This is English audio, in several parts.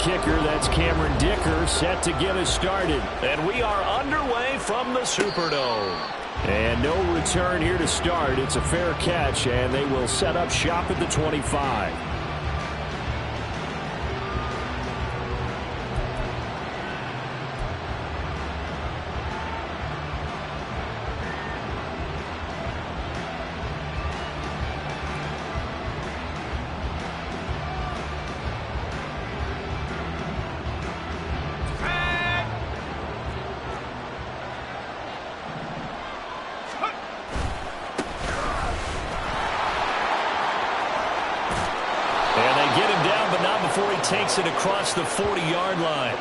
kicker. That's Cameron Dicker, set to get us started. And we are underway from the Superdome. And no return here to start. It's a fair catch, and they will set up shop at the 25. Takes it across the 40-yard line.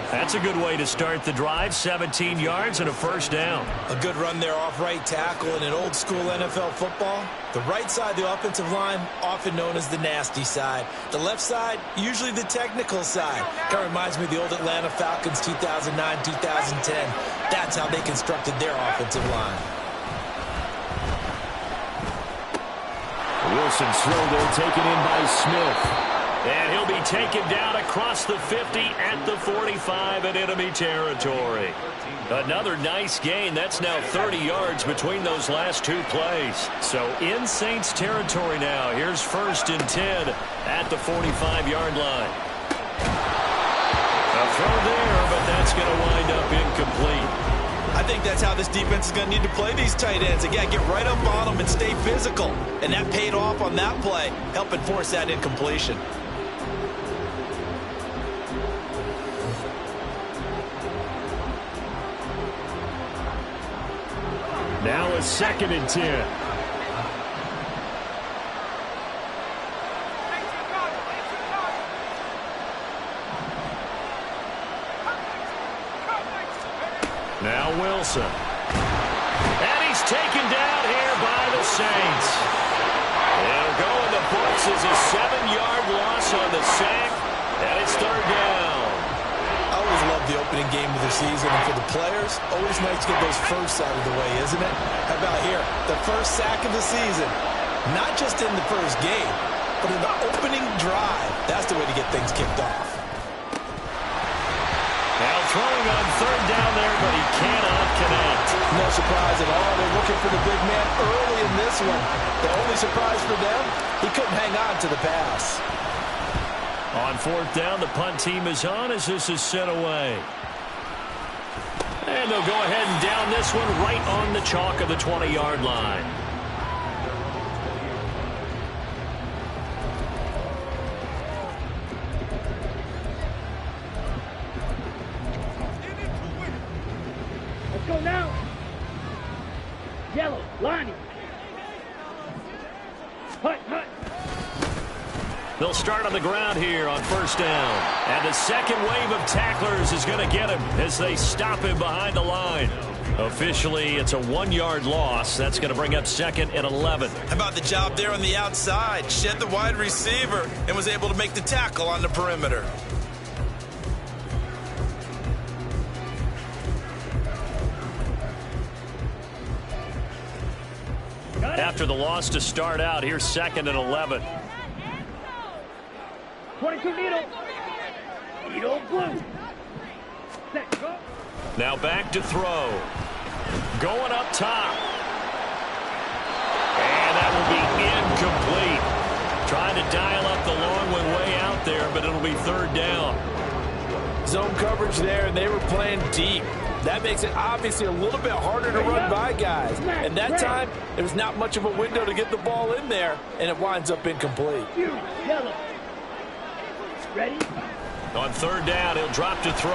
That's a good way to start the drive. 17 yards and a first down. A good run there off right tackle in an old-school NFL football. The right side of the offensive line, often known as the nasty side. The left side, usually the technical side. Kind of reminds me of the old Atlanta Falcons 2009, 2010. That's how they constructed their offensive line. Wilson's throw there taken in by Smith. And he'll be taken down across the 50 at the 45 in enemy territory. Another nice gain. That's now 30 yards between those last two plays. So in Saints territory now. Here's 1st and 10 at the 45-yard line. A throw there, but that's going to wind up incomplete. I think that's how this defense is going to need to play these tight ends. Again, get right up on them and stay physical. And that paid off on that play, helping force that incompletion. Now a 2nd and 10. Now Wilson. And he's taken down here by the Saints. It'll go in the books as a 7-yard loss on the sack. And it's 3rd down. I always love the opening game of the season, and for the players, always nice to get those firsts out of the way, isn't it? How about here? The first sack of the season. Not just in the first game, but in the opening drive. That's the way to get things kicked off. Now throwing on 3rd down there, but he cannot connect. No surprise at all. They're looking for the big man early in this one. The only surprise for them, he couldn't hang on to the pass. On 4th down, the punt team is on as this is sent away. And they'll go ahead and down this one right on the chalk of the 20-yard line. Let's go now. Yellow, Lonnie. Hut, hut. They'll start on the ground here on 1st down. And the second wave of tacklers is going to get him as they stop him behind the line. Officially, it's a 1-yard loss. That's going to bring up 2nd and 11. How about the job there on the outside? Shed the wide receiver and was able to make the tackle on the perimeter. After the loss to start out, here's 2nd and 11. 22 needle. Needle blue. Set, go. Now back to throw. Going up top. And that will be incomplete. Trying to dial up the long one way out there, but it'll be 3rd down. Zone coverage there, and they were playing deep. That makes it obviously a little bit harder to run by guys. And that time, there was not much of a window to get the ball in there, and it winds up incomplete. Yellow. Ready? On 3rd down, he'll drop to throw.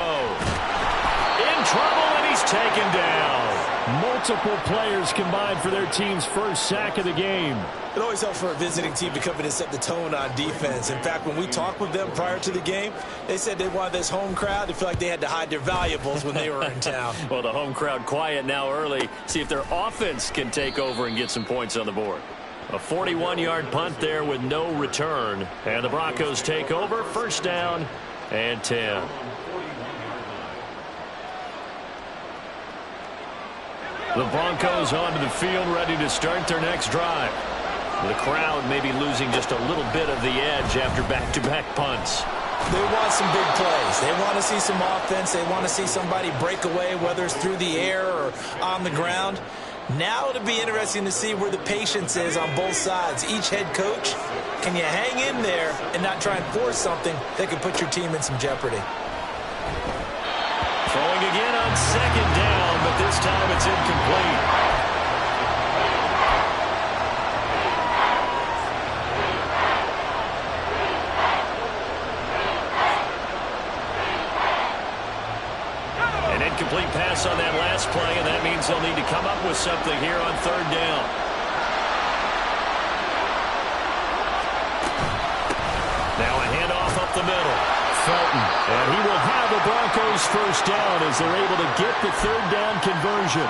In trouble, and he's taken down. Multiple players combined for their team's first sack of the game. It always helps for a visiting team to come in and set the tone on defense. In fact, when we talked with them prior to the game, they said they wanted this home crowd to feel like they had to hide their valuables when they were in town. Well, the home crowd quiet now early. See if their offense can take over and get some points on the board. A 41-yard punt there with no return. And the Broncos take over. 1st down and 10. The Broncos onto the field, ready to start their next drive. The crowd may be losing just a little bit of the edge after back-to-back punts. They want some big plays. They want to see some offense. They want to see somebody break away, whether it's through the air or on the ground. Now it'll be interesting to see where the patience is on both sides. Each head coach, can you hang in there and not try and force something that could put your team in some jeopardy? Throwing again on second down, but this time it's incomplete. Incomplete pass on that last play, and that means they'll need to come up with something here on third down. Now a handoff up the middle. Felton, and he will have the Broncos first down as they're able to get the third down conversion.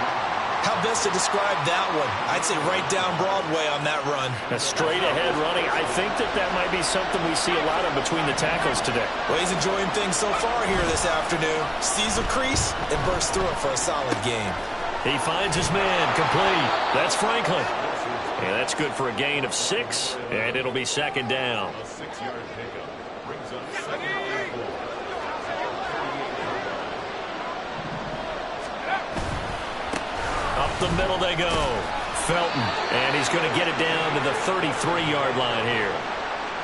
How best to describe that one? I'd say right down Broadway on that run. A straight-ahead running. I think that might be something we see a lot of between the tackles today. Well, he's enjoying things so far here this afternoon. Sees a crease and bursts through it for a solid game. He finds his man, complete. That's Franklin. And that's good for a gain of 6, and it'll be second down. A 6-yard pickup brings up second and 4. Up the middle they go. Felton, and he's going to get it down to the 33-yard line here.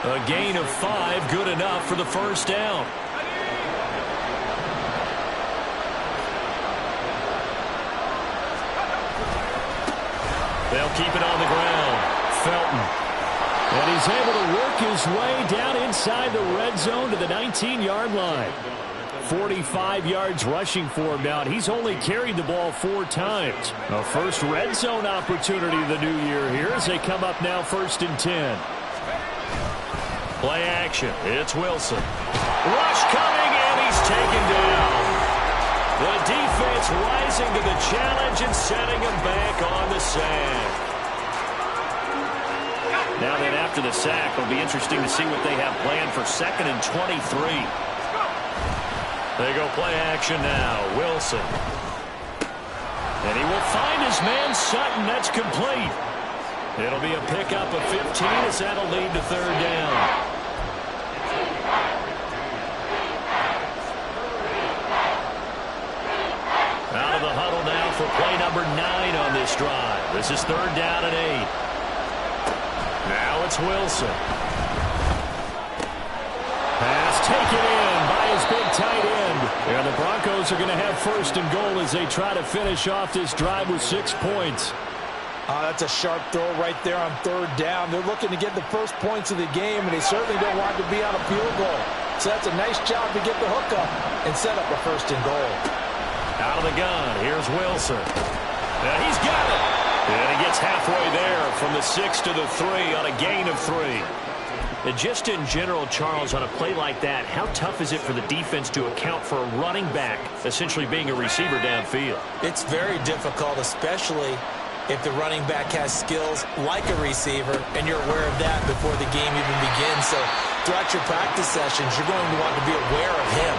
A gain of 5, good enough for the first down. They'll keep it on the ground. Felton. And he's able to work his way down inside the red zone to the 19-yard line. 45 yards rushing for him now, and he's only carried the ball 4 times. A first red zone opportunity of the new year here as they come up now 1st and 10. Play action. It's Wilson. Rush coming, and he's taken down. The defense rising to the challenge and setting him back on the sack. Now then, after the sack, it'll be interesting to see what they have planned for 2nd and 23. They go play action now. Wilson. And he will find his man Sutton. That's complete. It'll be a pickup of 15 as that'll lead to third down. Out of the huddle now for play number 9 on this drive. This is third down and 8. Now it's Wilson. Pass taken in by his big tight end. And the Broncos are going to have 1st and goal as they try to finish off this drive with 6 points. That's a sharp throw right there on third down. They're looking to get the first points of the game, and they certainly don't want to be on a field goal. So that's a nice job to get the hook up and set up a 1st and goal. Out of the gun, here's Wilson. And he's got it. And he gets halfway there from the 6 to the 3 on a gain of 3. And just in general, Charles, on a play like that, how tough is it for the defense to account for a running back essentially being a receiver downfield? It's very difficult, especially if the running back has skills like a receiver, and you're aware of that before the game even begins. So throughout your practice sessions, you're going to want to be aware of him.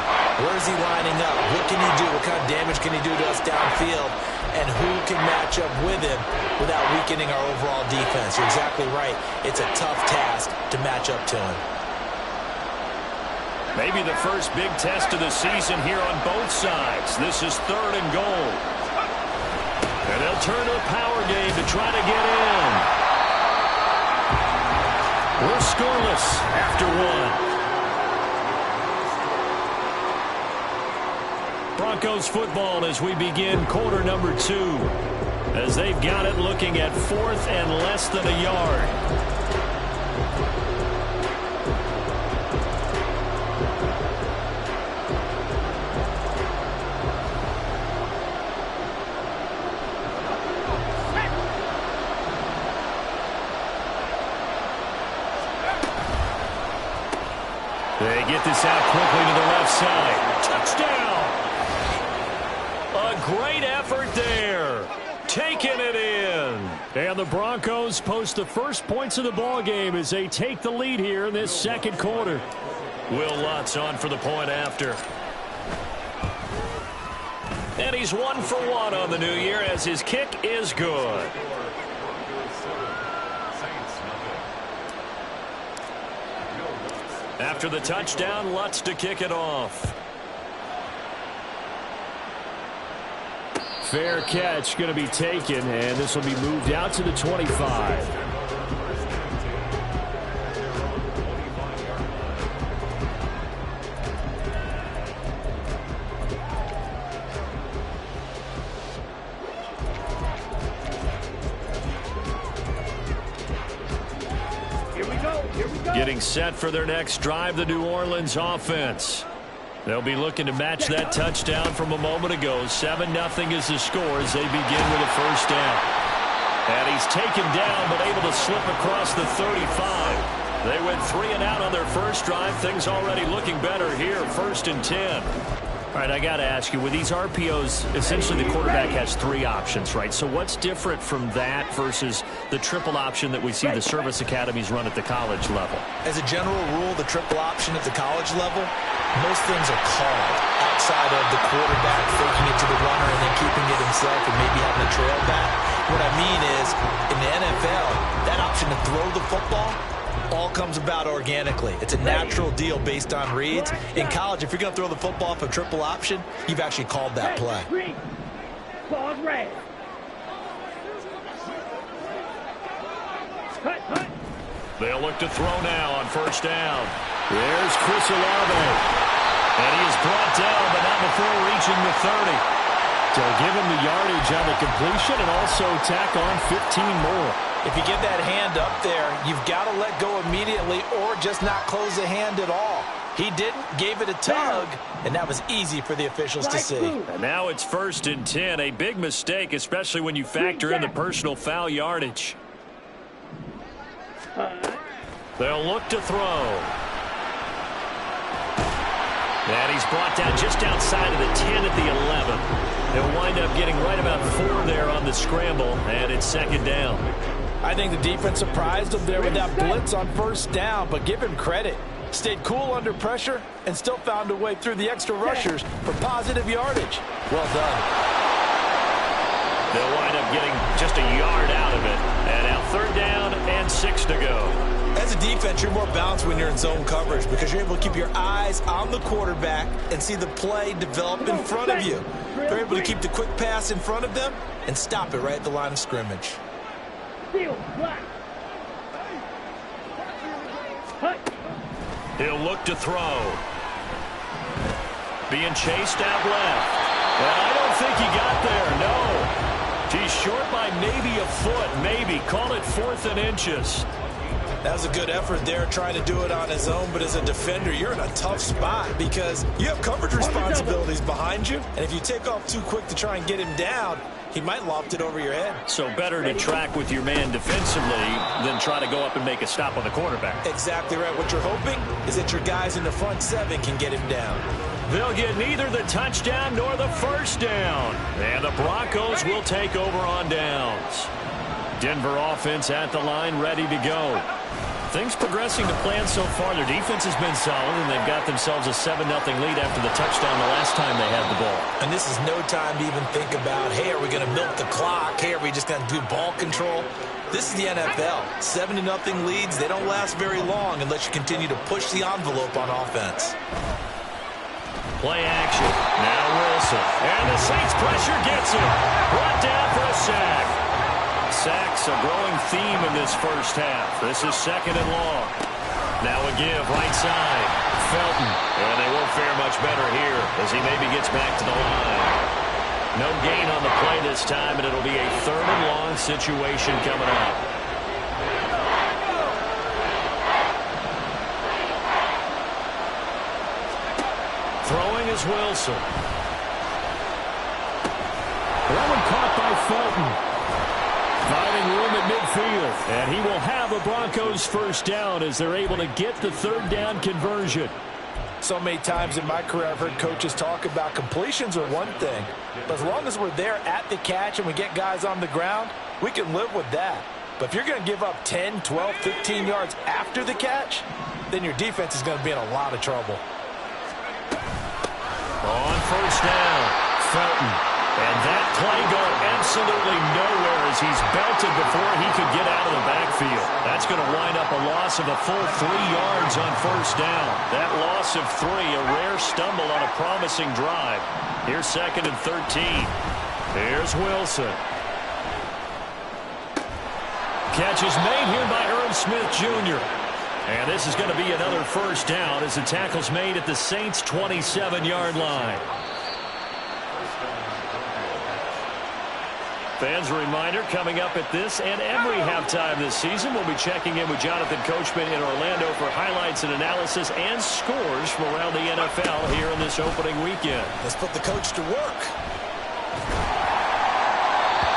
Where is he lining up? What can he do? What kind of damage can he do to us downfield? And who can match up with him without weakening our overall defense? You're exactly right. It's a tough task to match up to him. Maybe the first big test of the season here on both sides. This is 3rd and goal. And they'll turn to a power game to try to get in. We're scoreless after 1. Broncos football as we begin quarter number 2. As they've got it looking at 4th and less than a yard. They get this out quickly to the left side. Touchdown! A great effort there. Taking it in. And the Broncos post the first points of the ball game as they take the lead here in this 2nd quarter. Will Lutz on for the point after. And he's 1 for 1 on the new year as his kick is good. After the touchdown, Lutz to kick it off. Fair catch going to be taken, and this will be moved out to the 25. Getting set for their next drive, the New Orleans offense. They'll be looking to match that touchdown from a moment ago. 7-0 is the score as they begin with a first down. And he's taken down but able to slip across the 35. They went 3 and out on their first drive. Things already looking better here. 1st and 10. All right, I got to ask you, with these RPOs, essentially the quarterback has 3 options, right? So what's different from that versus the triple option that we see the service academies run at the college level? As a general rule, the triple option at the college level, most things are called outside of the quarterback faking it to the runner and then keeping it himself and maybe having a trail back. What I mean is, in the NFL, that option to throw the football all comes about organically. It's a natural deal based on reads. In college, if you're going to throw the football off a triple option, you've actually called that play. Pause red. Cut. They'll look to throw now on first down. There's Chris Olave. And he is brought down, but not before reaching the 30. So give him the yardage on the completion and also tack on 15 more. If you get that hand up there, you've got to let go immediately or just not close the hand at all. He didn't, gave it a tug, and that was easy for the officials to see. And now it's 1st and 10, a big mistake, especially when you factor in the personal foul yardage. They'll look to throw. And he's brought down just outside of the 10 at the 11. He'll wind up getting right about 4 there on the scramble, and it's 2nd down. I think the defense surprised him there with that blitz on first down, but give him credit. Stayed cool under pressure and still found a way through the extra rushers for positive yardage. Well done. They'll wind up getting just a yard out of it. And now 3rd down and 6 to go. As a defense, you're more balanced when you're in zone coverage because you're able to keep your eyes on the quarterback and see the play develop in front of you. You're able to keep the quick pass in front of them and stop it right at the line of scrimmage. He'll look to throw. Being chased out left. And I don't think he got there, no. He's short by maybe a foot, maybe. Call it 4th and inches. That was a good effort there trying to do it on his own, but as a defender, you're in a tough spot because you have coverage responsibilities behind you, and if you take off too quick to try and get him down, he might loft it over your head. So better to track with your man defensively than try to go up and make a stop on the quarterback. Exactly right. What you're hoping is that your guys in the front 7 can get him down. They'll get neither the touchdown nor the first down. And the Broncos will take over on downs. Denver offense at the line, ready to go. Things progressing to plan so far. Their defense has been solid, and they've got themselves a 7-0 lead after the touchdown the last time they had the ball. And this is no time to even think about, hey, are we going to milk the clock? Hey, are we just going to do ball control? This is the NFL. 7-0 leads, they don't last very long unless you continue to push the envelope on offense. Play action. Now Wilson. And the Saints pressure gets him. Brought down for a sack. Sacks a growing theme in this first half. This is 2nd and long. Now a give right side. Felton. And they won't fare much better here as he maybe gets back to the line. No gain on the play this time, and it'll be a 3rd and long situation coming up. Throwing is Wilson. That one caught by Felton. Finding room at midfield. And he will have a Broncos first down as they're able to get the 3rd down conversion. So many times in my career I've heard coaches talk about completions are one thing. But as long as we're there at the catch and we get guys on the ground, we can live with that. But if you're going to give up 10, 12, 15 yards after the catch, then your defense is going to be in a lot of trouble. On first down, Felton. And that play going absolutely nowhere as he's belted before he could get out of the backfield. That's going to wind up a loss of a full 3 yards on first down. That loss of 3, a rare stumble on a promising drive. Here's 2nd and 13. Here's Wilson. Catch is made here by Irv Smith Jr. And this is going to be another first down as the tackle's made at the Saints' 27-yard line. Fans, a reminder, coming up at this and every halftime this season, we'll be checking in with Jonathan Coachman in Orlando for highlights and analysis and scores from around the NFL here in this opening weekend. Let's put the coach to work.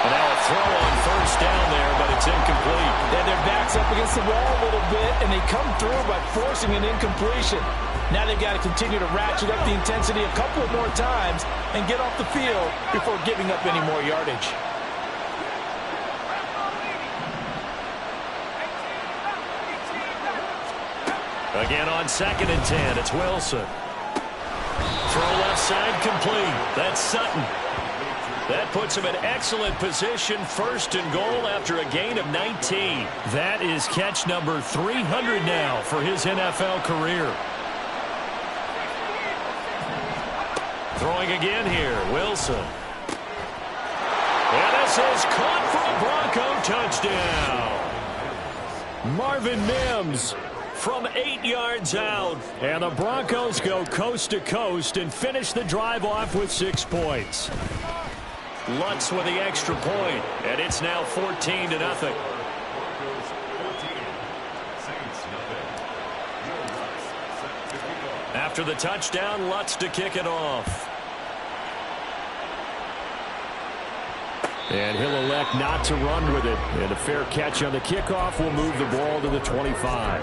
And now a throw on first down there, but it's incomplete. Yeah, their back's up against the wall a little bit, and they come through by forcing an incompletion. Now they've got to continue to ratchet up the intensity a couple more times and get off the field before giving up any more yardage. Again on 2nd and 10, it's Wilson. Throw left side complete. That's Sutton. That puts him in excellent position, 1st and goal after a gain of 19. That is catch number 300 now for his NFL career. Throwing again here, Wilson. And this is caught for a Bronco touchdown. Marvin Mims from 8 yards out. And the Broncos go coast to coast and finish the drive off with 6 points. Lutz with the extra point, and it's now 14-0. After the touchdown, Lutz to kick it off. And he'll elect not to run with it. And a fair catch on the kickoff will move the ball to the 25.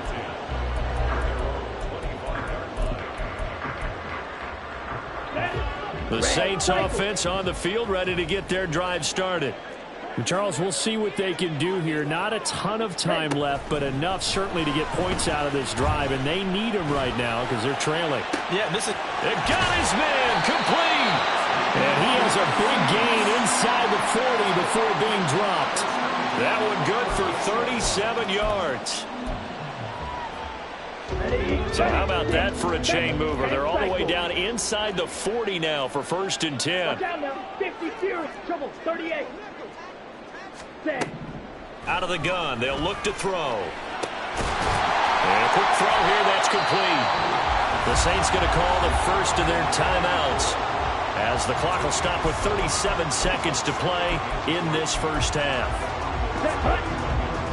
The Saints offense on the field, ready to get their drive started. Charles, we'll see what they can do here. Not a ton of time left, but enough certainly to get points out of this drive, and they need them right now because they're trailing. Yeah, this is... It got his man complete. And he has a big gain inside the 40 before being dropped. That one good for 37 yards. So how about that for a chain mover? They're all the way down inside the 40 now for 1st and 10. Down now, 50, serious trouble, 38. Set. Out of the gun, they'll look to throw. And a quick throw here, that's complete. The Saints going to call the first of their timeouts as the clock will stop with 37 seconds to play in this first half.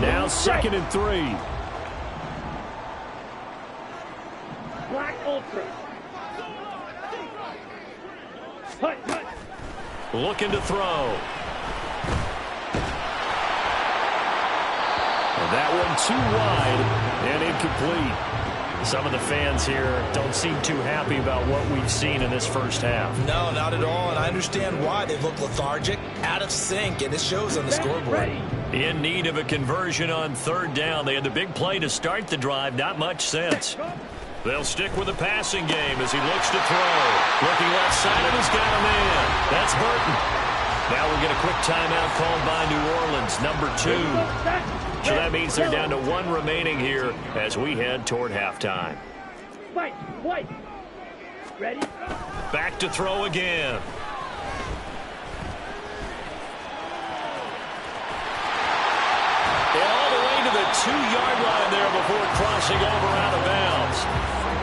Now 2nd and 3. Black Ultra. Hut, hut. Looking to throw. And that one too wide and incomplete. Some of the fans here don't seem too happy about what we've seen in this first half. No, not at all, and I understand why. They look lethargic, out of sync, and it shows on the scoreboard. In need of a conversion on 3rd down. They had the big play to start the drive. Not much sense. They'll stick with the passing game as he looks to throw. Looking left side, and he's got a man. That's Burton. Now we'll get a quick timeout called by New Orleans, number 2. So that means they're down to 1 remaining here as we head toward halftime. Fight, white. Ready? Back to throw again. And all the way to the 2-yard line there before crossing over out of bounds.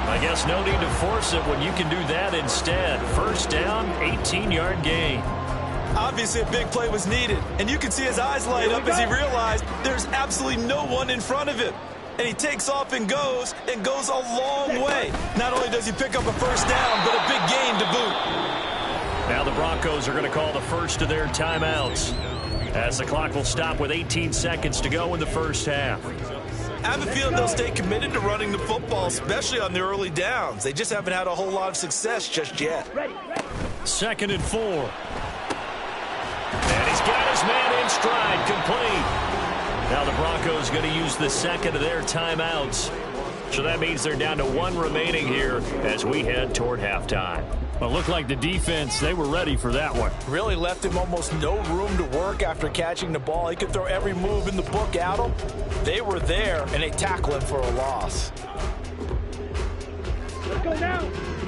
I guess no need to force it when you can do that instead. 1st down, 18-yard gain. Obviously, a big play was needed, and you can see his eyes light up as he realized there's absolutely no one in front of him. And he takes off and goes a long way. Not only does he pick up a 1st down, but a big gain to boot. Now the Broncos are going to call the first of their timeouts as the clock will stop with 18 seconds to go in the first half. I have a feeling they'll stay committed to running the football, especially on the early downs. They just haven't had a whole lot of success just yet. 2nd and 4. And he's got his man in stride, complete. Now the Broncos going to use the 2nd of their timeouts. So that means they're down to 1 remaining here as we head toward halftime. Well, it looked like the defense, they were ready for that one. Really left him almost no room to work after catching the ball. He could throw every move in the book at him. They were there, and they tackle him for a loss. Let's go now.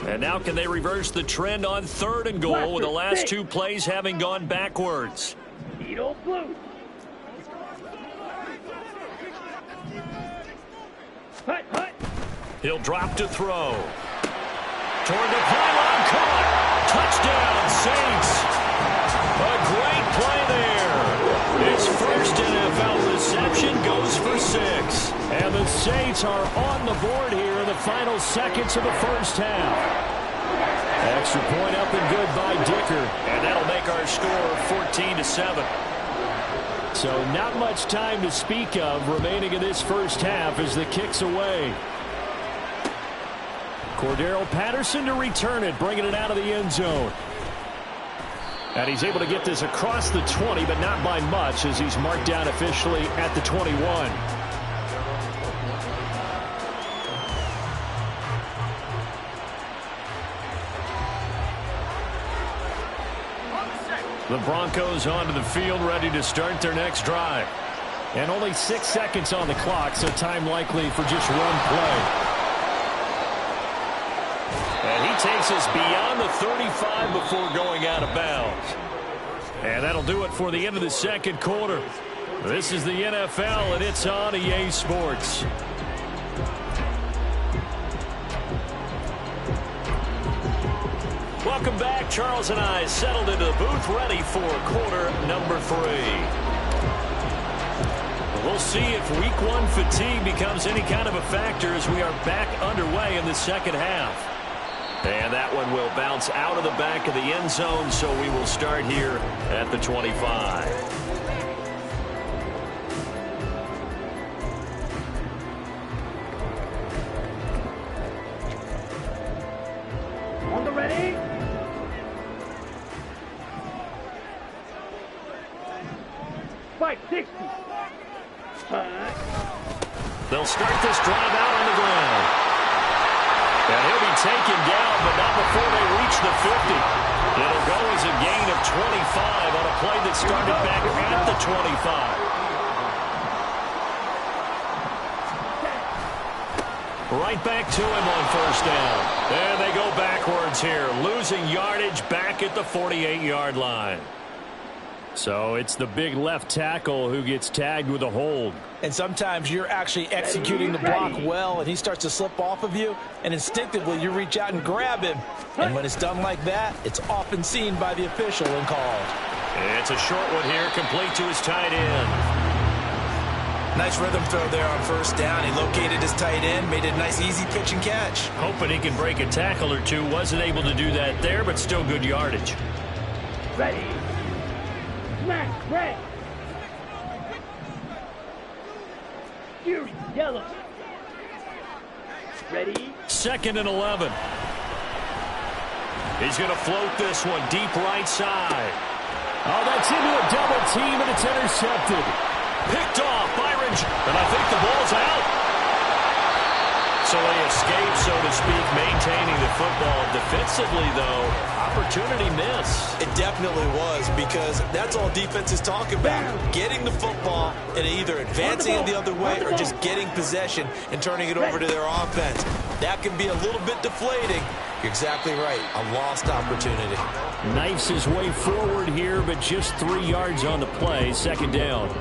And now can they reverse the trend on 3rd and goal with the last 2 plays having gone backwards? Beetle blue. Hut, hut. He'll drop to throw. Toward the pylon, caught. Touchdown, Saints. A great play there. His first NFL reception goes for 6. And the Saints are on the board here in the final seconds of the first half. Extra point up and good by Dicker. And that'll make our score 14-7. So not much time to speak of remaining in this first half as the kick's away. Cordero Patterson to return it, bringing it out of the end zone. And he's able to get this across the 20, but not by much as he's marked down officially at the 21. The Broncos onto the field, ready to start their next drive. And only 6 seconds on the clock, so time likely for just one play. And he takes us beyond the 35 before going out of bounds. And that'll do it for the end of the second quarter. This is the NFL, and it's on EA Sports. Welcome back. Charles and I settled into the booth, ready for quarter number 3. We'll see if week 1 fatigue becomes any kind of a factor as we are back underway in the second half. And that one will bounce out of the back of the end zone, so we will start here at the 25. On the ready. Spike 60. They'll start this drive out on the ground. And he'll be taken down, but not before they reach the 50. It'll go as a gain of 25 on a play that started back at the 25. Right back to him on first down. And they go backwards here, losing yardage back at the 48-yard line. So it's the big left tackle who gets tagged with a hold. And sometimes you're actually executing the block well, and he starts to slip off of you, and instinctively you reach out and grab him. And when it's done like that, it's often seen by the official and called. It's a short one here, complete to his tight end. Nice rhythm throw there on first down. He located his tight end, made it a nice easy pitch and catch. Hoping he can break a tackle or two. Wasn't able to do that there, but still good yardage. Ready. Smash, red. Fury, yellow. Ready. 2nd and 11. He's going to float this one deep right side. Oh, that's into a double team, and it's intercepted. Picked off, Byron, and I think the ball's out. So they escape, so to speak, maintaining the football. Defensively, though, opportunity miss. It definitely was, because that's all defense is talking about. Getting the football and either advancing it the other way or just getting possession and turning it over to their offense. That can be a little bit deflating. You're exactly right. A lost opportunity. Knifes his way forward here, but just 3 yards on the play. 2nd down.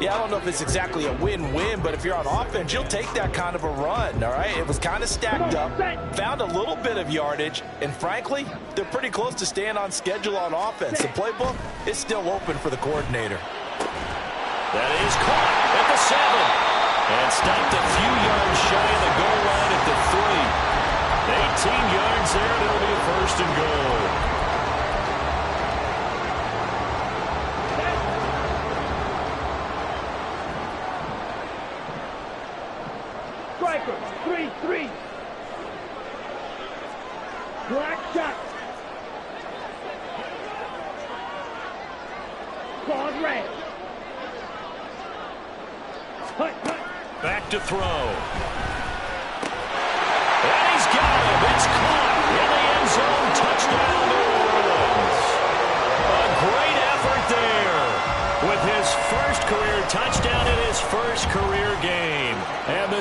Yeah, I don't know if it's exactly a win-win, but if you're on offense, you'll take that kind of a run, all right? It was kind of stacked up, found a little bit of yardage, and frankly, they're pretty close to staying on schedule on offense. The playbook is still open for the coordinator. That is caught at the 7. And stopped a few yards shy of the goal line at the 3. 18 yards there, and it'll be a 1st and goal. Striker, 3-3. Black shot. Claude red. Hut, hut. Back to throw. And he's got him. It's caught in the end zone.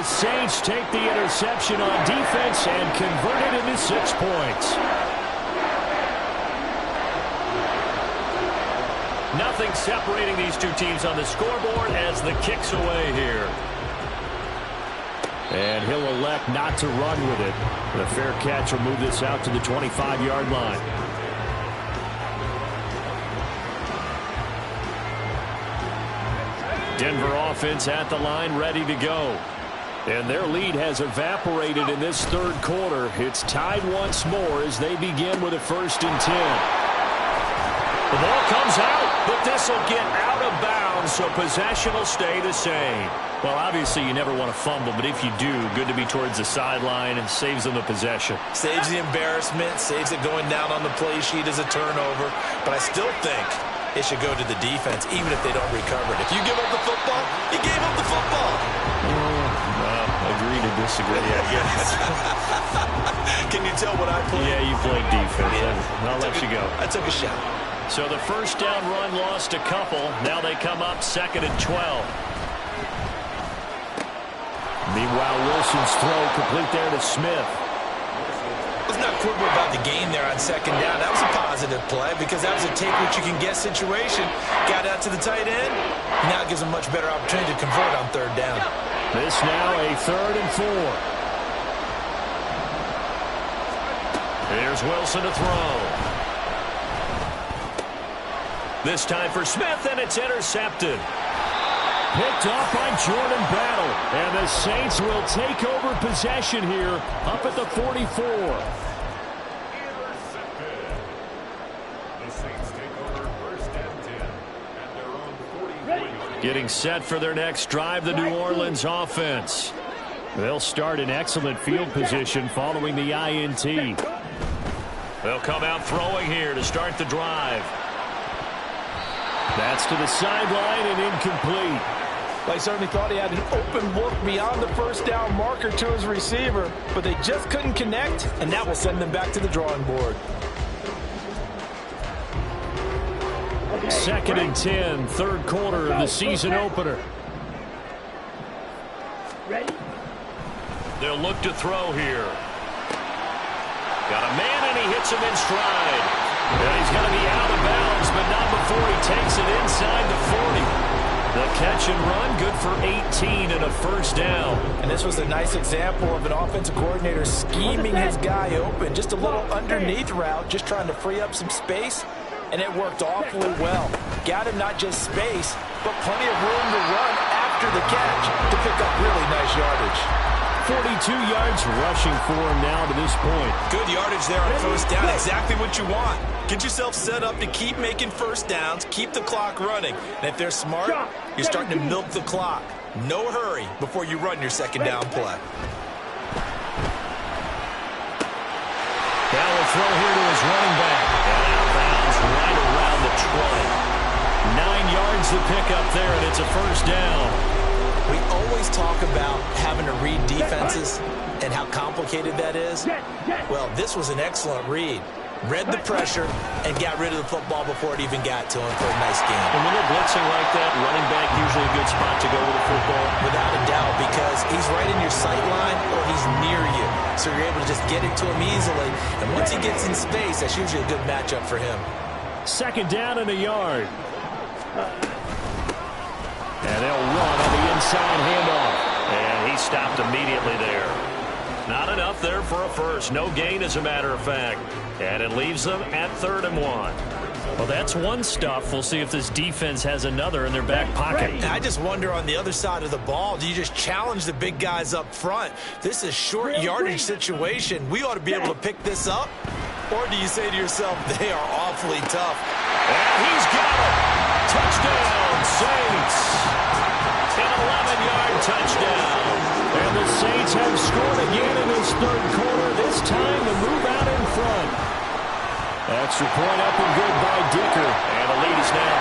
the Saints take the interception on defense and convert it into 6 points. Nothing separating these two teams on the scoreboard as the kick's away here. And he'll elect not to run with it. But a fair catch will move this out to the 25-yard line. Denver offense at the line, ready to go. And their lead has evaporated in this third quarter. It's tied once more as they begin with a 1st and 10. The ball comes out, but this will get out of bounds, so possession will stay the same. Well, obviously you never want to fumble, but if you do, good to be towards the sideline and saves them the possession. Saves the embarrassment, saves it going down on the play sheet as a turnover. But I still think it should go to the defense, even if they don't recover it. If you give up the football, you gave up the football. Agree to disagree, I guess. Can you tell what I played? Yeah, you played defense. Yeah. I'll let you go. I took a shot. So the first down run lost a couple. Now they come up 2nd and 12. Meanwhile, Wilson's throw complete there to Smith. Let's not quibble about the gain there on 2nd down. That was a positive play because that was a take-what-you-can-get situation. Got out to the tight end. Now it gives them much better opportunity to convert on 3rd down. This now a 3rd and 4. Here's Wilson to throw. This time for Smith, and it's intercepted. Picked off by Jordan Battle. And the Saints will take over possession here up at the 44. Intercepted. The Saints take over 1st and 10 at their own 40. Getting set for their next drive, the New Orleans offense. They'll start in excellent field position following the INT. They'll come out throwing here to start the drive. That's to the sideline and incomplete. Well, he certainly thought he had an open look beyond the 1st down marker to his receiver, but they just couldn't connect, and that will send them back to the drawing board. 2nd and 10, 3rd quarter of the season opener. Ready? They'll look to throw here. Got a man, and he hits him in stride. And he's going to be out of bounds, but not before he takes it inside the 40. The catch and run, good for 18 and a 1st down. And this was a nice example of an offensive coordinator scheming his guy open. Just a little underneath route, just trying to free up some space, and it worked awfully well. Got him not just space, but plenty of room to run after the catch to pick up really nice yardage. 42 yards rushing for him now to this point. Good yardage there on 1st down. Exactly what you want. Get yourself set up to keep making 1st downs, keep the clock running. And if they're smart, you're starting to milk the clock. No hurry before you run your 2nd down play. Now we'll throw here to his running back. And out of bounds right around the 20. 9 yards to pick up there, and it's a 1st down. We always talk about having to read defenses and how complicated that is. Well, this was an excellent read. Read the pressure and got rid of the football before it even got to him for a nice game. And when they're blitzing like that, running back usually a good spot to go with the football. Without a doubt, because he's right in your sight line or he's near you. So you're able to just get it to him easily. And once he gets in space, that's usually a good matchup for him. 2nd down and a yard. And they'll run on the inside handoff. And he stopped immediately there. Not enough there for a 1st. No gain, as a matter of fact. And it leaves them at 3rd and 1. Well, that's one stuff. We'll see if this defense has another in their back pocket. And I just wonder on the other side of the ball, do you just challenge the big guys up front? This is short yardage situation. We ought to be able to pick this up. Or do you say to yourself, they are awfully tough? And he's got it. Touchdown, Saints. An 11-yard touchdown. And the Saints have scored again in this 3rd quarter, this time to move out in front. Extra point up and good by Dicker. And the lead is now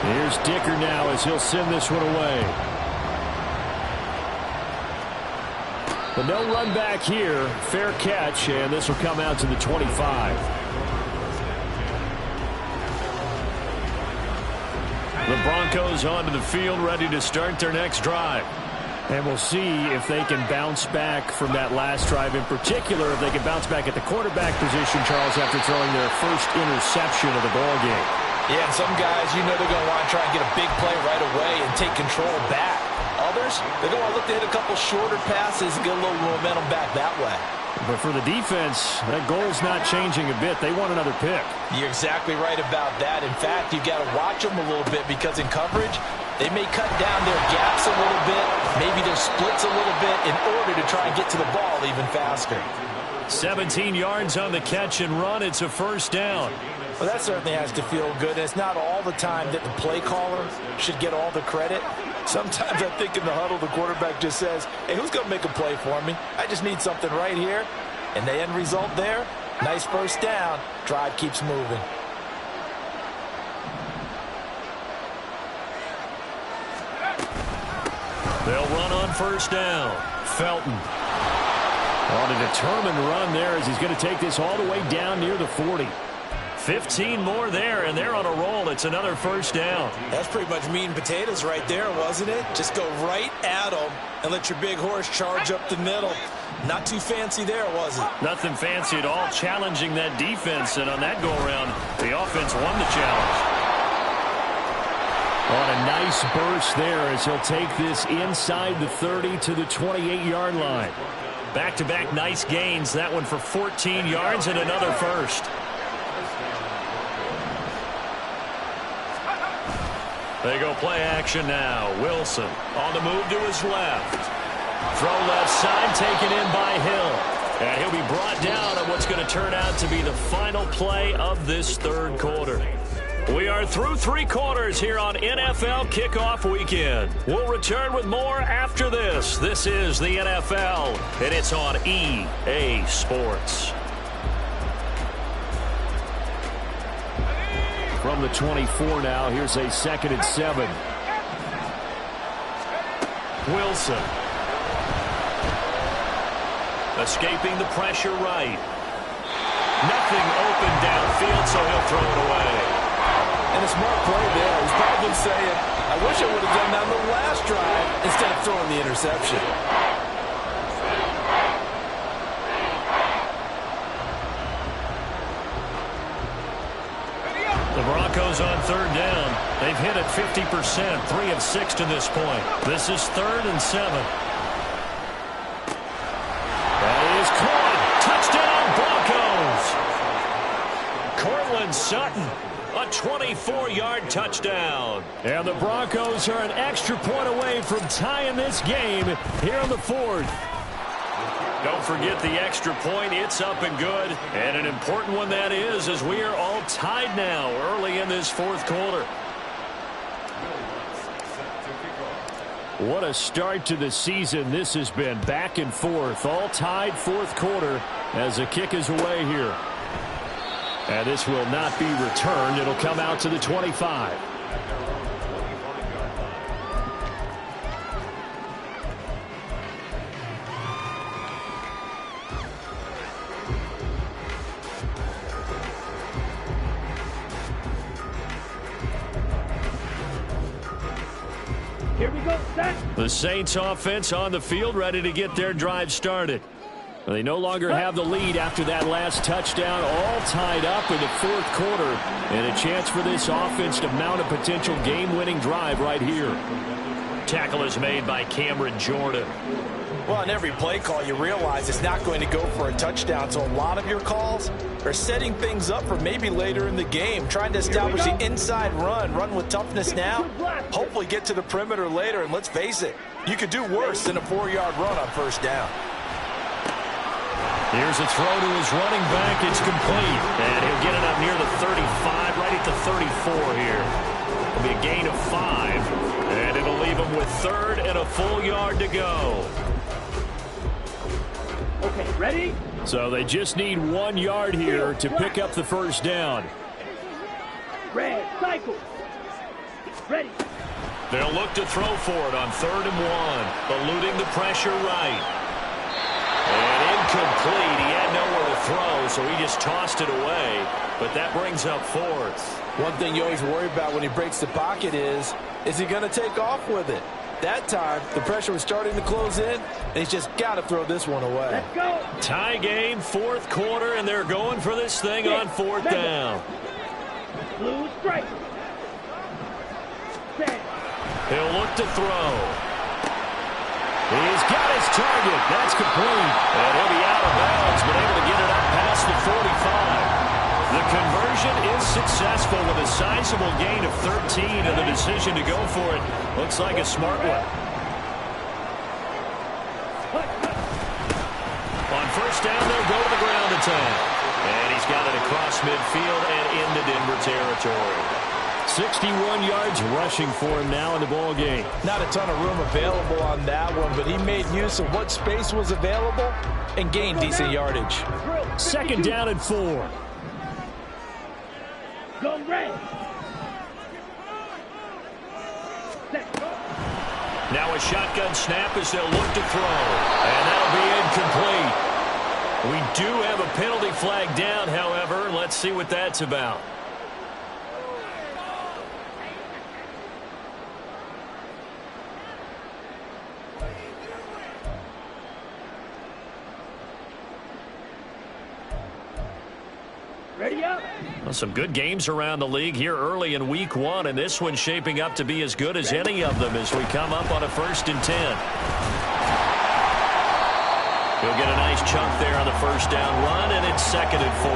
21-14. Here's Dicker now as he'll send this one away. But no run back here. Fair catch, and this will come out to the 25. The Broncos onto the field, ready to start their next drive. And we'll see if they can bounce back from that last drive, in particular, if they can bounce back at the quarterback position, Charles, after throwing their first interception of the ball game. Yeah, and some guys, you know they're going to want to try and get a big play right away and take control back. Others, they're going to look to hit a couple shorter passes and get a little momentum back that way. But for the defense, that goal's not changing a bit. They want another pick. You're exactly right about that. In fact, you've got to watch them a little bit because in coverage, they may cut down their gaps a little bit, maybe their splits a little bit in order to try and get to the ball even faster. 17 yards on the catch and run. It's a first down. Well, that certainly has to feel good. It's not all the time that the play caller should get all the credit. Sometimes I think in the huddle, the quarterback just says, hey, who's going to make a play for me? I just need something right here. And the end result there, nice first down. Drive keeps moving. They'll run on first down. Felton on a determined run there as he's going to take this all the way down near the 40. 15 more there, and they're on a roll. It's another first down. That's pretty much meat and potatoes right there, wasn't it? Just go right at them and let your big horse charge up the middle. Not too fancy there, was it? Nothing fancy at all, challenging that defense, and on that go-around, the offense won the challenge. On a nice burst there as he'll take this inside the 30 to the 28-yard line. Back-to-back nice gains. That one for 14 yards and another first. They go play action now. Wilson on the move to his left. Throw left side, taken in by Hill. And he'll be brought down on what's going to turn out to be the final play of this third quarter. We are through three quarters here on NFL Kickoff Weekend. We'll return with more after this. This is the NFL, and it's on EA Sports. From the 24 now, here's a 2nd and 7. Wilson. Escaping the pressure right. Nothing open downfield, so he'll throw it away. And a smart play there. He's probably saying, I wish I would have done that on the last drive instead of throwing the interception. The Broncos on third down. They've hit it 50%, 3 of 6 to this point. This is 3rd and 7. That is caught. Touchdown, Broncos. Cortland Sutton, a 24-yard touchdown. And the Broncos are an extra point away from tying this game here in the 4th. Don't forget the extra point. It's up and good. And an important one that is, as we are all tied now early in this 4th quarter. What a start to the season this has been. Back and forth, all tied 4th quarter as the kick is away here. And this will not be returned. It'll come out to the 25. Here we go, set. The Saints offense on the field, ready to get their drive started. They no longer have the lead after that last touchdown, all tied up in the 4th quarter, and a chance for this offense to mount a potential game-winning drive right here. Tackle is made by Cameron Jordan. Well, on every play call, you realize it's not going to go for a touchdown, so a lot of your calls are setting things up for maybe later in the game, trying to establish the inside run with toughness now, hopefully get to the perimeter later, and let's face it, you could do worse than a 4-yard run on first down. Here's a throw to his running back. It's complete. And he'll get it up near the 35, right at the 34 here. It'll be a gain of 5. And it'll leave him with 3rd and a full yard to go. Okay, ready? So they just need 1 yard here to pick up the first down. Red, cycle. Ready. They'll look to throw for it on 3rd and 1. Eluding the pressure right. And incomplete. He had nowhere to throw, so he just tossed it away. But that brings up fourth. One thing you always worry about when he breaks the pocket is he going to take off with it? That time, the pressure was starting to close in, and he's just got to throw this one away. Let's go. Tie game, fourth quarter, and they're going for this thing on fourth down. Blue strike. Set. He'll look to throw. He's got his target. That's complete. And he'll be out of bounds, but able to get it up past the 45. The conversion is successful with a sizable gain of 13, and the decision to go for it looks like a smart one. On first down, they'll go to the ground attack. And he's got it across midfield and into Denver territory. 61 yards rushing for him now in the ball game. Not a ton of room available on that one, but he made use of what space was available and gained decent yardage. Second down and 4. Go red. Now a shotgun snap as they'll look to throw. And that'll be incomplete. We do have a penalty flag down, however. Let's see what that's about. Ready up. Well, some good games around the league here early in week 1, and this one's shaping up to be as good as any of them as we come up on a 1st and 10. He'll get a nice chunk there on the first down run, and it's 2nd and 4.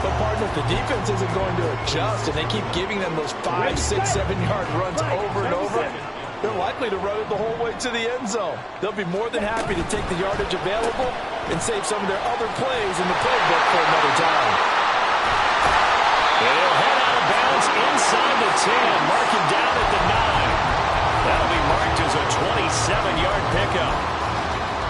But, partner, if the defense isn't going to adjust and they keep giving them those 5, 6, 7-yard runs over and over, they're likely to run it the whole way to the end zone. They'll be more than happy to take the yardage available and save some of their other plays in the playbook for another time. They'll head out of bounds inside the 10, marking down at the 9. That'll be marked as a 27-yard pickup.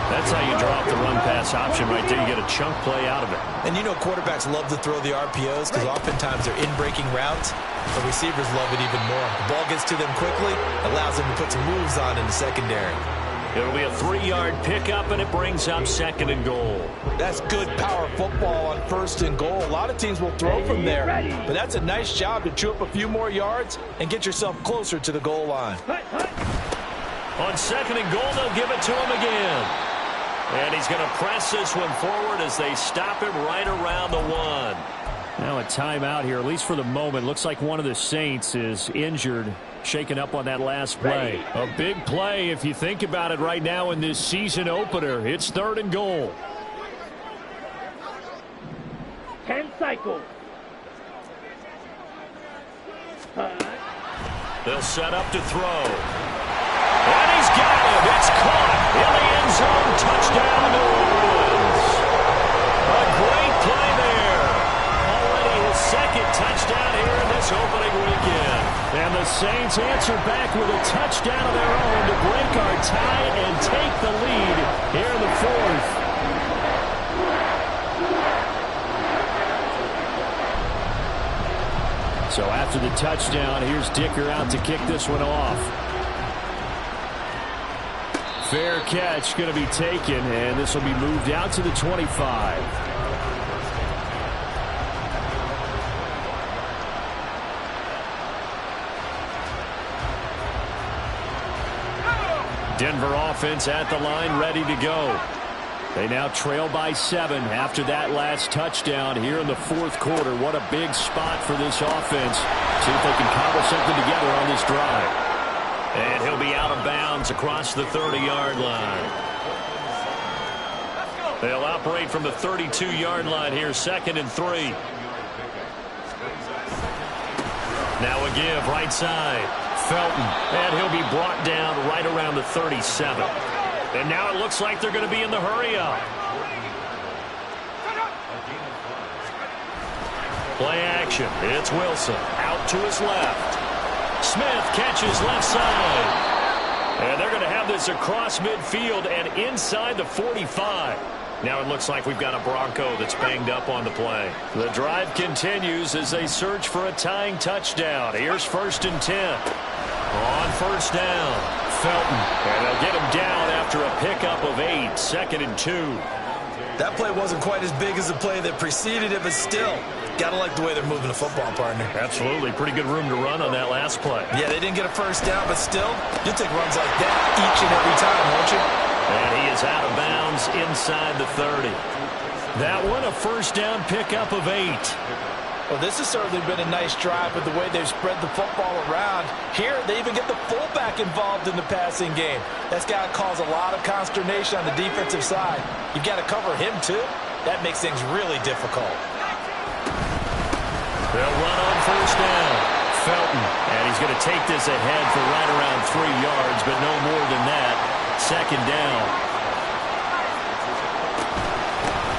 That's how you draw up the run-pass option right there. You get a chunk play out of it. And you know quarterbacks love to throw the RPOs because oftentimes they're in-breaking routes, but receivers love it even more. The ball gets to them quickly, allows them to put some moves on in the secondary. It'll be a 3-yard pickup, and it brings up 2nd and goal. That's good power football on 1st and goal. A lot of teams will throw from there, but that's a nice job to chew up a few more yards and get yourself closer to the goal line. On 2nd and goal, they'll give it to him again. And he's going to press this one forward as they stop him right around the 1. Now a timeout here, at least for the moment. Looks like one of the Saints is injured, shaken up on that last play. A big play if you think about it right now in this season opener. It's 3rd and goal. 10 cycles. They'll set up to throw. And he's got it. It's caught in the end zone. Touchdown, New Orleans. A great play there. Already his 2nd touchdown here in this opening weekend. And the Saints answer back with a touchdown of their own to break our tie and take the lead here in the 4th. So after the touchdown, here's Dicker out to kick this one off. Fair catch going to be taken, and this will be moved out to the 25. Denver offense at the line, ready to go. They now trail by 7 after that last touchdown here in the 4th quarter. What a big spot for this offense. See if they can cobble something together on this drive. And he'll be out of bounds across the 30-yard line. They'll operate from the 32-yard line here, 2nd and 3. Now a give, right side. Felton, and he'll be brought down right around the 37. And now it looks like they're going to be in the hurry-up. Play action. It's Wilson out to his left. Smith catches left side. And they're going to have this across midfield and inside the 45. Now it looks like we've got a Bronco that's banged up on the play. The drive continues as they search for a tying touchdown. Here's 1st and 10. On first down, Felton. And they'll get him down after a pickup of 8. 2nd and 2. That play wasn't quite as big as the play that preceded it, but still, gotta like the way they're moving the football, partner. Absolutely. Pretty good room to run on that last play. Yeah, they didn't get a first down, but still, you'll take runs like that each and every time, won't you? And he is out of bounds inside the 30. That one, a first down pickup of 8. Well, this has certainly been a nice drive with the way they've spread the football around. Here, they even get the fullback involved in the passing game. That's got to cause a lot of consternation on the defensive side. You've got to cover him, too. That makes things really difficult. They'll run on first down. Felton, and he's going to take this ahead for right around 3 yards, but no more than that. Second down.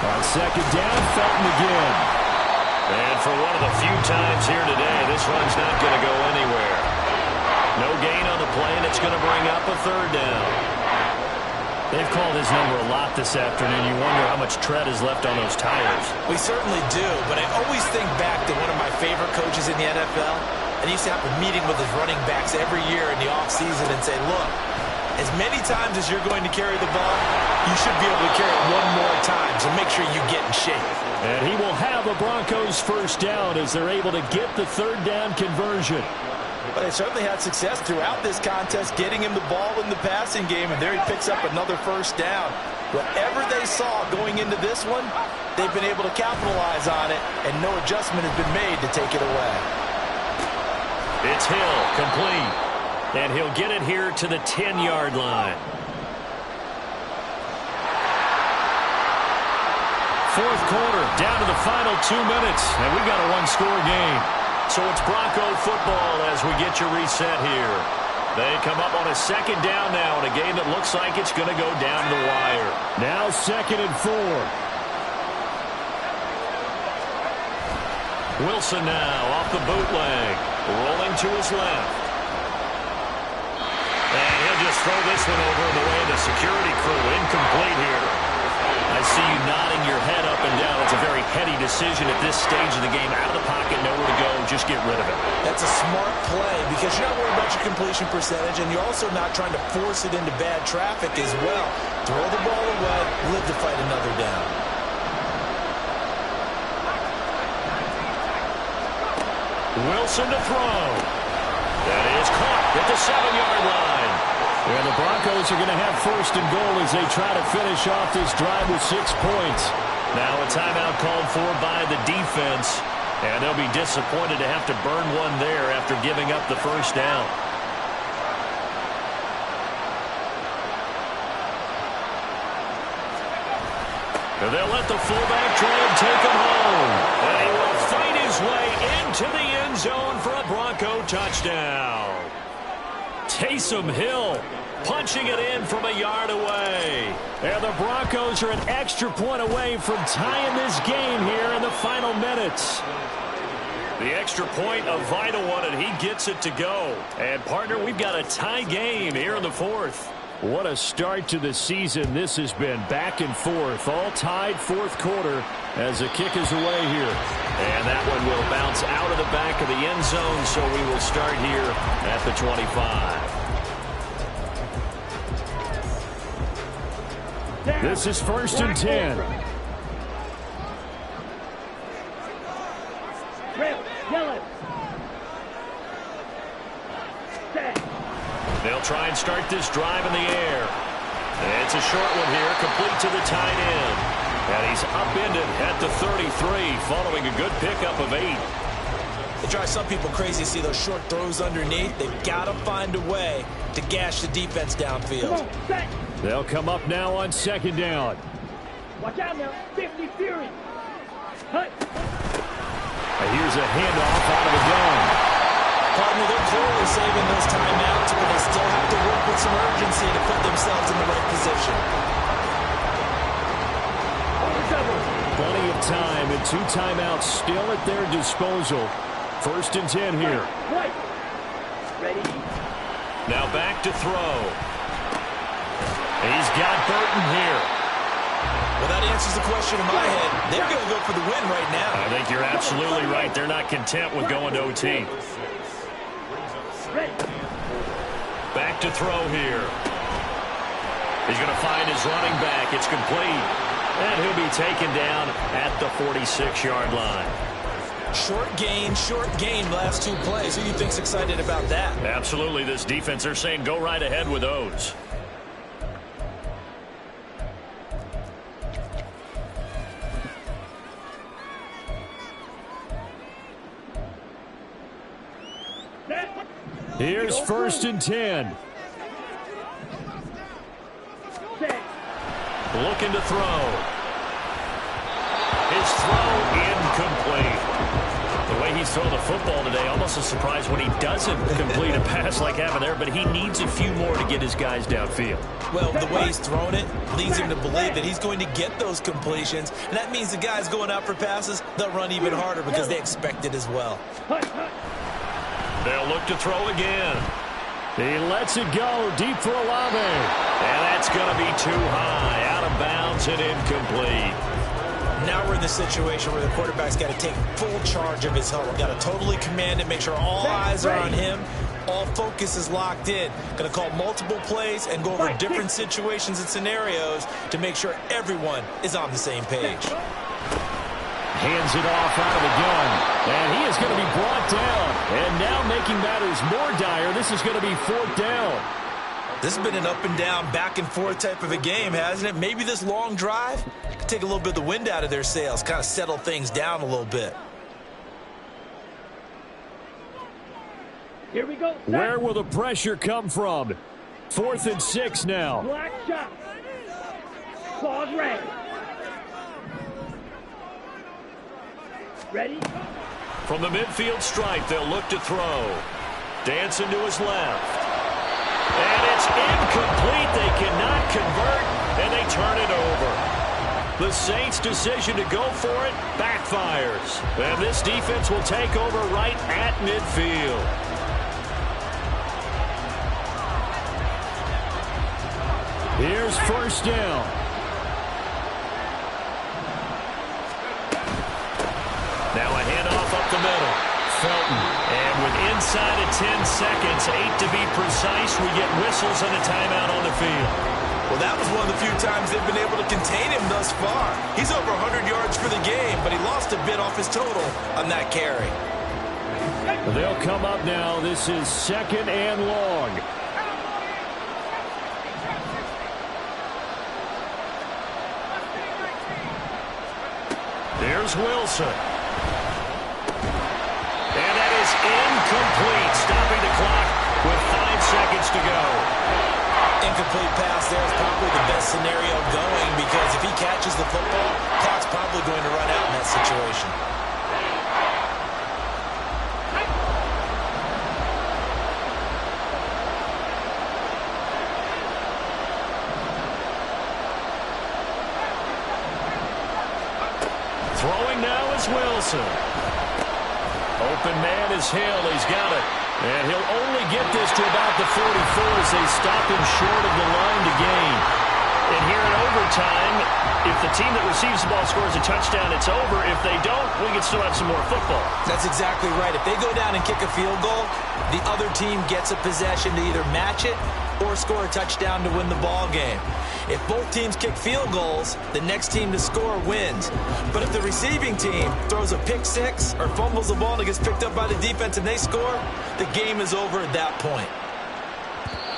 On second down, Felton again. And for one of the few times here today, this run's not going to go anywhere. No gain on the play, and it's going to bring up a third down. They've called his number a lot this afternoon. You wonder how much tread is left on those tires. We certainly do, but I always think back to one of my favorite coaches in the NFL, and he used to have a meeting with his running backs every year in the offseason and say, look, as many times as you're going to carry the ball, you should be able to carry it one more time, so make sure you get in shape. And he will have a Broncos first down as they're able to get the third down conversion. But they certainly had success throughout this contest, getting him the ball in the passing game, and there he picks up another first down. Whatever they saw going into this one, they've been able to capitalize on it, and no adjustment has been made to take it away. It's Hill, complete. And he'll get it here to the 10-yard line. Fourth quarter, down to the final 2 minutes, and we've got a one-score game. So it's Bronco football as we get you reset here. They come up on a second down now in a game that looks like it's going to go down the wire. Now 2nd and 4. Wilson now off the bootleg, rolling to his left. And he'll just throw this one over in the way of the security crew. Incomplete here. I see you nodding your head up and down. It's a very heady decision at this stage of the game. Out of the pocket, nowhere to go. Just get rid of it. That's a smart play because you're not worried about your completion percentage, and you're also not trying to force it into bad traffic as well. Throw the ball away, live to fight another down. Wilson to throw. That is caught at the 7-yard line. And the Broncos are going to have first and goal as they try to finish off this drive with 6 points. Now a timeout called for by the defense. And they'll be disappointed to have to burn one there after giving up the first down. And they'll let the fullback drive take him home. And he will fight his way into the end zone for a Bronco touchdown. Taysom Hill punching it in from a yard away. And the Broncos are an extra point away from tying this game here in the final minutes. The extra point, a vital one, and he gets it to go. And, partner, we've got a tie game here in the 4th. What a start to the season this has been. Back and forth, all tied 4th quarter as the kick is away here. And that one will bounce out of the back of the end zone, so we will start here at the 25. This is 1st and 10. They'll try and start this drive in the air. And it's a short one here, complete to the tight end. And he's upended at the 33, following a good pickup of 8. It drives some people crazy to see those short throws underneath. They've got to find a way to gash the defense downfield. They'll come up now on 2nd down. Watch out now, 50 Fury. Hut. And here's a handoff out of the gun. Partner, they're clearly saving those timeouts, but they still have to work with some urgency to put themselves in the right position. Plenty of time and 2 timeouts still at their disposal. 1st and 10 here. Ready? Now back to throw. He's got Burton here. Well, that answers the question in my head. They're going to go for the win right now. I think you're absolutely right. They're not content with going to OT. Back to throw here. He's going to find his running back. It's complete. And he'll be taken down at the 46-yard line. Short gain last two plays. Who do you think's excited about that? Absolutely. This defense, they're saying go right ahead with those. Here's 1st and 10. Looking to throw. His throw incomplete. The way he's throwing the football today, almost a surprise when he doesn't complete a pass like happened there, but he needs a few more to get his guys downfield. Well, the way he's thrown it leads him to believe that he's going to get those completions, and that means the guys going out for passes, they'll run even harder because they expect it as well. They'll look to throw again. He lets it go deep for Olave. And that's going to be too high, out of bounds and incomplete. Now we're in the situation where the quarterback's got to take full charge of his huddle. Got to totally command it, make sure all eyes are on him. All focus is locked in. Going to call multiple plays and go over different situations and scenarios to make sure everyone is on the same page. Hands it off out of the gun. And he is going to be brought down. And now making matters more dire, this is going to be 4th down. This has been an up and down, back and forth type of a game, hasn't it? Maybe this long drive could take a little bit of the wind out of their sails, kind of settle things down a little bit. Here we go. Where will the pressure come from? 4th and 6 now. Black shot. Claws red. Ready? From the midfield stripe, they'll look to throw. Dancing to his left. And it's incomplete. They cannot convert, and they turn it over. The Saints' decision to go for it backfires. And this defense will take over right at midfield. Here's 1st down. Now a handoff up the middle. Felton. And with inside of 10 seconds, 8 to be precise, we get whistles and a timeout on the field. Well, that was one of the few times they've been able to contain him thus far. He's over 100 yards for the game, but he lost a bit off his total on that carry. They'll come up now. This is 2nd and long. There's Wilson. And that is incomplete, stopping the clock with 5 seconds to go. Incomplete pass there is probably the best scenario going because if he catches the football, clock's probably going to run out in that situation. Throwing now is Wilson. Open man is Hill. He's got it. And he'll only get this to about the 44 as they stop him short of the line to gain. And here in overtime, if the team that receives the ball scores a touchdown, it's over. If they don't, we can still have some more football. That's exactly right. If they go down and kick a field goal, the other team gets a possession to either match it or score a touchdown to win the ball game. If both teams kick field goals, the next team to score wins. But if the receiving team throws a pick six or fumbles the ball and it gets picked up by the defense and they score, the game is over at that point.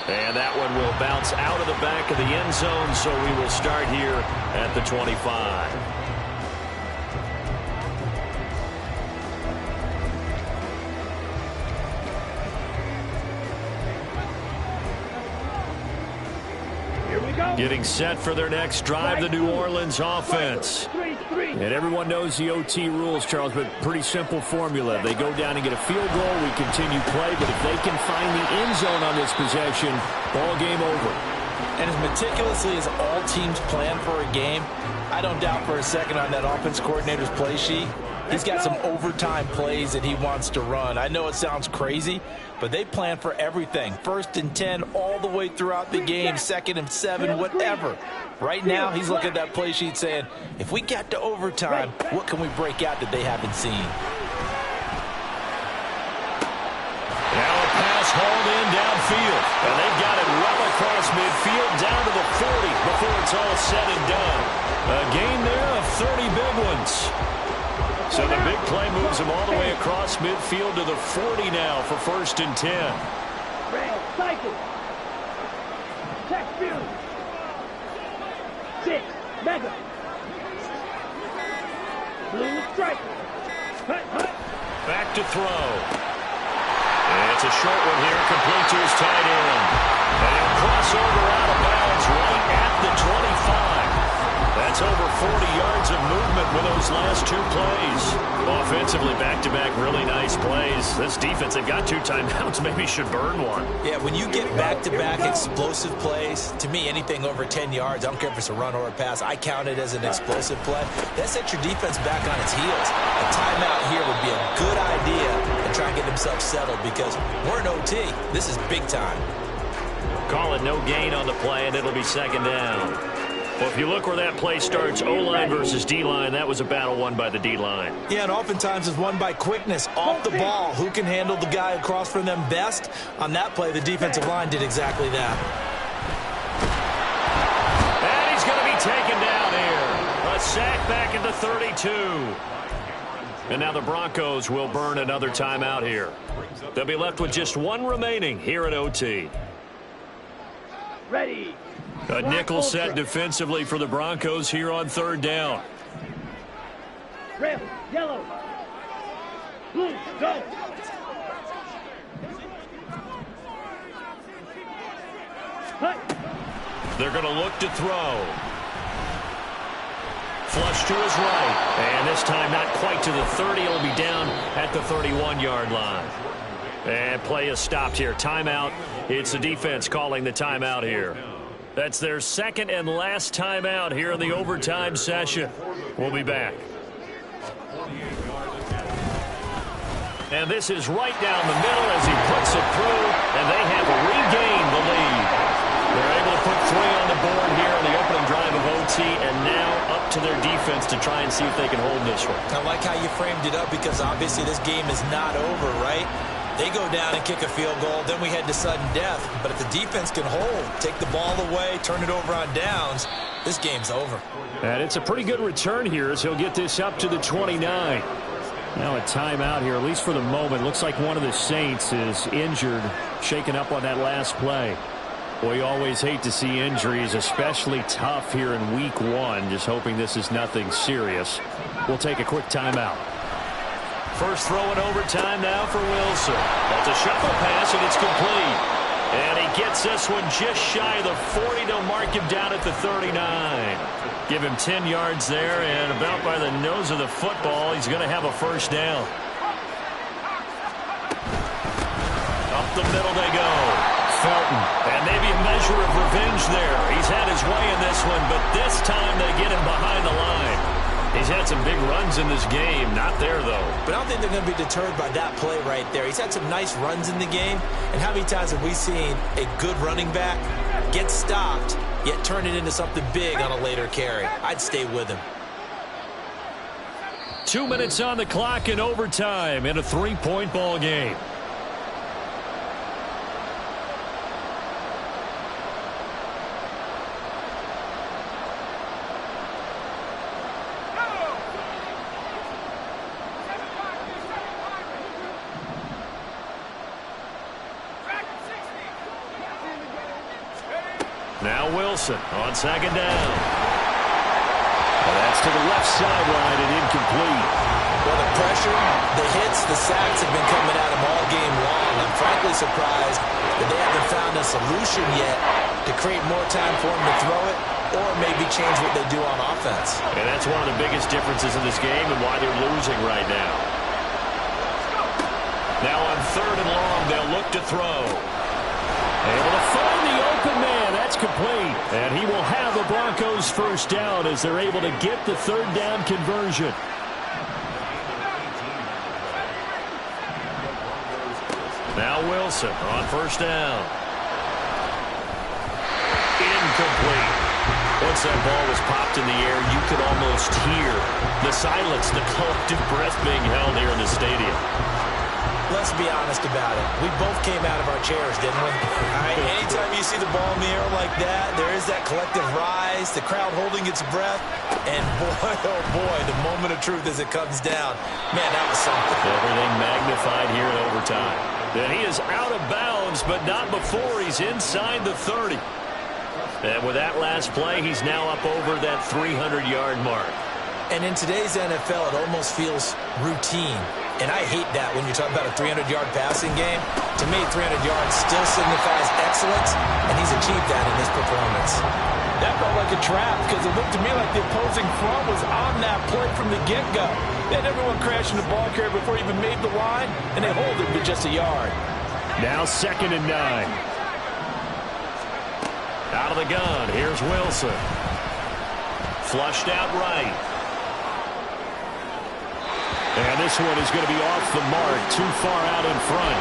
And that one will bounce out of the back of the end zone, so we will start here at the 25. Getting set for their next drive, the New Orleans offense. And everyone knows the OT rules, Charles, but pretty simple formula. They go down and get a field goal, we continue play, but if they can find the end zone on this possession, ball game over. And as meticulously as all teams plan for a game, I don't doubt for a second on that offense coordinator's play sheet, he's got some overtime plays that he wants to run. I know it sounds crazy, but they plan for everything. 1st and 10 all the way throughout the game, 2nd and 7, whatever. Right now, he's looking at that play sheet saying, if we get to overtime, what can we break out that they haven't seen? Now a pass hauled in downfield, and they've got it well across midfield down to the 40 before it's all said and done. A gain 30 big ones. So the big play moves him all the way across midfield to the 40 now for 1st and 10. Red, cycle. Check field. 6, mega. Blue strike. Hut, hut. Back to throw. And it's a short one here, complete to his tight end. And he'll cross over out of bounds right at the 25. That's over 40 yards of movement with those last 2 plays. Offensively, back-to-back really nice plays. This defense, they've got 2 timeouts, maybe should burn one. Yeah, when you get back-to-back explosive plays, to me, anything over 10 yards, I don't care if it's a run or a pass, I count it as an explosive play. That sets your defense back on its heels. A timeout here would be a good idea to try and get themselves settled because we're in OT. This is big time. Call it no gain on the play, and it'll be 2nd down. Well, if you look where that play starts, O-line versus D-line, that was a battle won by the D-line. Yeah, and oftentimes it's won by quickness, off the ball. Who can handle the guy across from them best? On that play, the defensive line did exactly that. And he's going to be taken down here. A sack back at the 32. And now the Broncos will burn another timeout here. They'll be left with just 1 remaining here at OT. Ready. A nickel set defensively for the Broncos here on 3rd down. Red, yellow. Blue, go. Hut. They're going to look to throw. Flush to his right. And this time not quite to the 30. It'll be down at the 31-yard line. And play is stopped here. Timeout. It's the defense calling the timeout here. That's their 2nd and last timeout here in the overtime session. We'll be back. And this is right down the middle as he puts it through, and they have regained the lead. They're able to put 3 on the board here in the opening drive of OT, and now up to their defense to try and see if they can hold this one. I like how you framed it up because obviously this game is not over, right? They go down and kick a field goal, then we head to sudden death. But if the defense can hold, take the ball away, turn it over on downs, this game's over. And it's a pretty good return here as he'll get this up to the 29. Now a timeout here, at least for the moment. Looks like one of the Saints is injured, shaken up on that last play. Boy, you always hate to see injuries, especially tough here in week 1. Just hoping this is nothing serious. We'll take a quick timeout. First throw in overtime now for Wilson. That's a shuffle pass, and it's complete. And he gets this one just shy of the 40 to mark him down at the 39. Give him 10 yards there, and about by the nose of the football, he's going to have a 1st down. Up the middle they go. Felton. And maybe a measure of revenge there. He's had his way in this one, but this time they get him behind the line. He's had some big runs in this game. Not there, though. But I don't think they're going to be deterred by that play right there. He's had some nice runs in the game. And how many times have we seen a good running back get stopped, yet turn it into something big on a later carry? I'd stay with him. 2 minutes on the clock in overtime in a 3-point ball game. Now Wilson on 2nd down. Well, that's to the left sideline and incomplete. Well, the pressure, the hits, the sacks have been coming at him all game long. I'm frankly surprised that they haven't found a solution yet to create more time for him to throw it or maybe change what they do on offense. And that's one of the biggest differences in this game and why they're losing right now. Now on 3rd and long, they'll look to throw. Able to find the open man. That's complete. And he will have the Broncos 1st down as they're able to get the 3rd down conversion. Now Wilson on 1st down. Incomplete. Once that ball was popped in the air, you could almost hear the silence, the collective breath being held here in the stadium. Let's be honest about it. We both came out of our chairs, didn't we? All right, anytime you see the ball in the air like that, there is that collective rise, the crowd holding its breath, and boy, oh boy, the moment of truth as it comes down. Man, that was something. Everything magnified here in overtime. And he is out of bounds, but not before he's inside the 30. And with that last play, he's now up over that 300-yard mark. And in today's NFL, it almost feels routine. And I hate that when you're talking about a 300-yard passing game. To me, 300 yards still signifies excellence, and he's achieved that in this performance. That felt like a trap because it looked to me like the opposing front was on that play from the get-go. They had everyone crashing the ball carrier before he even made the line, and they hold him to just a yard. Now 2nd and 9. Out of the gun, here's Wilson. Flushed out right. And this one is going to be off the mark, too far out in front.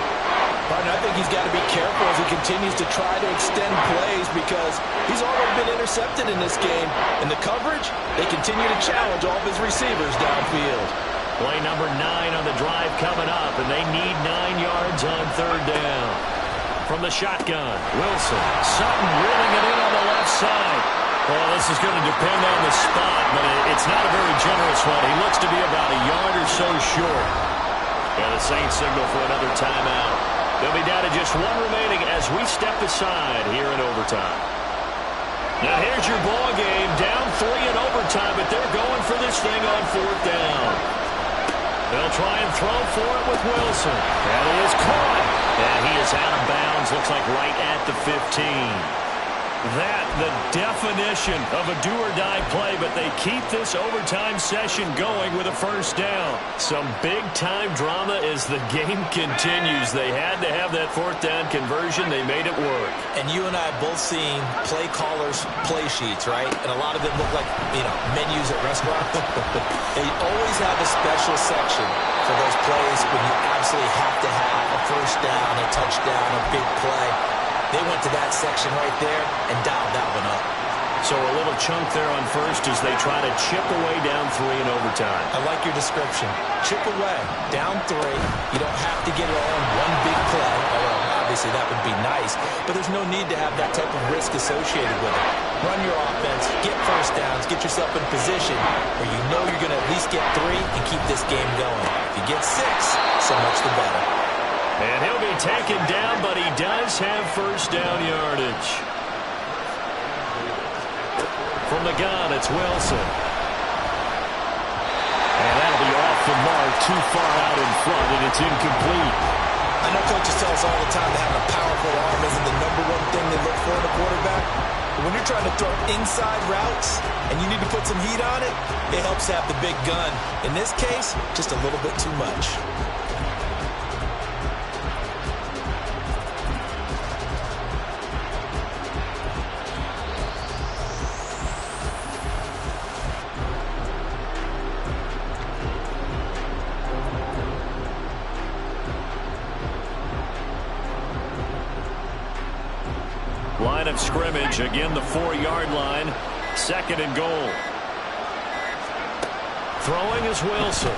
Partner, I think he's got to be careful as he continues to try to extend plays because he's already been intercepted in this game. And the coverage, they continue to challenge all of his receivers downfield. Play number 9 on the drive coming up, and they need 9 yards on 3rd down. From the shotgun, Wilson. Sutton reeling it in on the left side. Well, this is going to depend on the spot, but it's not a very generous one. He looks to be about a yard or so short. And the Saints signal for another timeout. They'll be down to just 1 remaining as we step aside here in overtime. Now here's your ball game. Down 3 in overtime, but they're going for this thing on 4th down. They'll try and throw for it with Wilson. And he is caught. And he is out of bounds. Looks like right at the 15. That, the definition of a do-or-die play, but they keep this overtime session going with a 1st down. Some big-time drama as the game continues. They had to have that 4th down conversion. They made it work. And you and I have both seen play callers' play sheets, right? And a lot of them look like, menus at restaurants. They always have a special section for those plays when you absolutely have to have a 1st down, a touchdown, a big play. They went to that section right there and dialed that one up. So a little chunk there on 1st as they try to chip away down 3 in overtime. I like your description. Chip away, down 3. You don't have to get it all in one big play, although obviously that would be nice, but there's no need to have that type of risk associated with it. Run your offense, get 1st downs, get yourself in position where you know you're going to at least get 3 and keep this game going. If you get 6, so much the better. And he'll be taken down, but he does have 1st down yardage. From the gun, it's Wilson. And that'll be off the mark, too far out in front, and it's incomplete. I know coaches tell us all the time that having a powerful arm isn't the #1 thing they look for in a quarterback. But when you're trying to throw inside routes and you need to put some heat on it, it helps to have the big gun. In this case, just a little bit too much. Line of scrimmage, again the 4-yard line, 2nd and goal. Throwing is Wilson.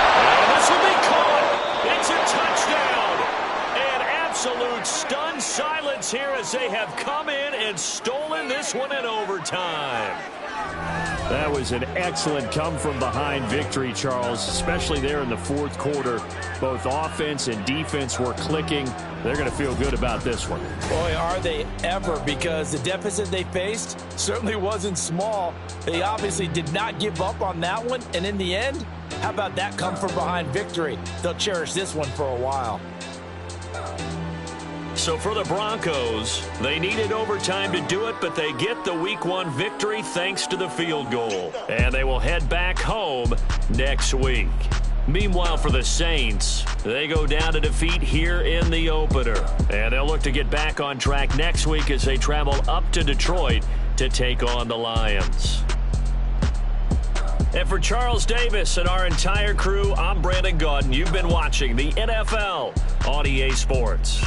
And this will be caught. It's a touchdown. And absolute stunned silence here as they have come in and stolen this one in overtime. That was an excellent come-from-behind victory, Charles, especially there in the 4th quarter. Both offense and defense were clicking. They're going to feel good about this one. Boy, are they ever, because the deficit they faced certainly wasn't small. They obviously did not give up on that one, and in the end, how about that come-from-behind victory? They'll cherish this one for a while. So for the Broncos, they needed overtime to do it, but they get the Week 1 victory thanks to the field goal. And they will head back home next week. Meanwhile, for the Saints, they go down to defeat here in the opener. And they'll look to get back on track next week as they travel up to Detroit to take on the Lions. And for Charles Davis and our entire crew, I'm Brandon Gaudin. You've been watching the NFL on EA Sports.